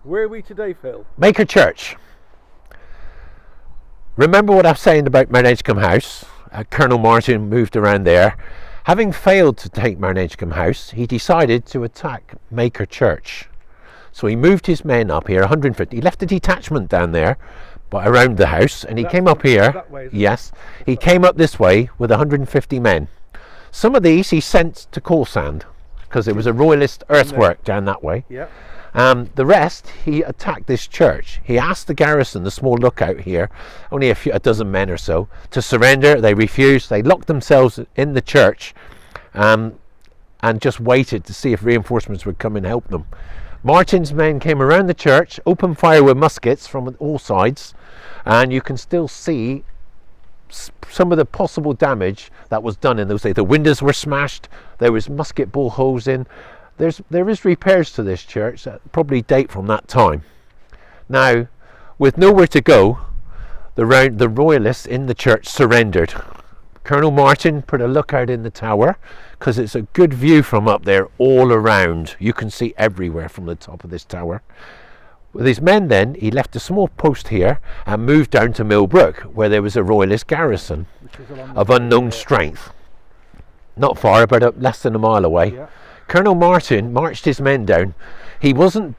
Where are we today, Phil? Maker Church. Remember what I was saying about Mount Edgecumbe House? Colonel Martin moved around there. Having failed to take Mount Edgecumbe House, he decided to attack Maker Church. So he moved his men up here, 150. He left a detachment down there, but around the house, and he came up here. That way, yes, he came up this way with 150 men. Some of these he sent to CAWSAND because it was a royalist earthwork down that way. Yeah. The rest, he attacked this church. He asked the garrison, the small lookout here, only a dozen men or so, to surrender. They refused. They locked themselves in the church and just waited to see if reinforcements would come and help them. Martin's men came around the church, opened fire with muskets from all sides, and you can still see some of the possible damage that was done in those days. The windows were smashed. There was musket ball holes in. There is repairs to this church that probably date from that time. Now, with nowhere to go, the royalists in the church surrendered. Colonel Martin put a lookout in the tower because it's a good view from up there all around. You can see everywhere from the top of this tower. With his men then, he left a small post here and moved down to MILLBROOK, where there was a royalist garrison of unknown strength. Not far, about less than a mile away. Yeah. Colonel Martin marched his men down. He wasn't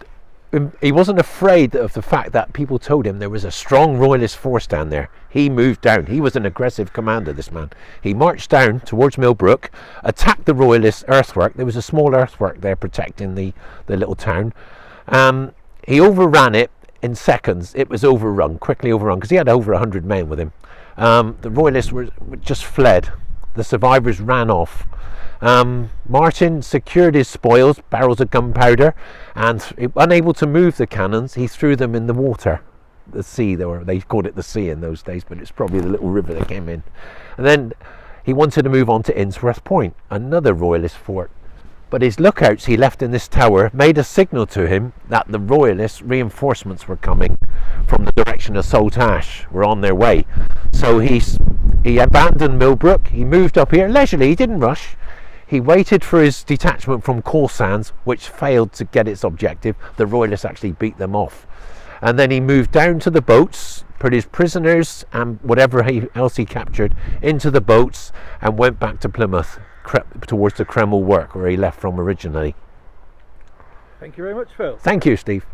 afraid of the fact that people told him there was a strong royalist force down there. He moved down. He was an aggressive commander, this man. He marched down towards MILLBROOK, attacked the royalist earthwork. There was a small earthwork there protecting the little town. He overran it in seconds. It was overrun, quickly overrun, because he had over 100 men with him. The royalists were just fled. The survivors ran off. Martin secured his spoils, barrels of gunpowder, and unable to move the cannons, he threw them in the water, the sea. They called it the sea in those days, but it's probably the little river that came in. And then he wanted to move on to Innsworth Point, another royalist fort. But his lookouts he left in this tower made a signal to him that the royalist reinforcements were coming from the direction of Saltash, were on their way. So he abandoned MILLBROOK. He moved up here leisurely. He didn't rush. He waited for his detachment from CAWSAND, which failed to get its objective. The royalists actually beat them off. And then he moved down to the boats, put his prisoners and whatever else he captured into the boats, and went back to Plymouth, towards the Kreml work where he left from originally. Thank you very much, Phil. Thank you, Steve.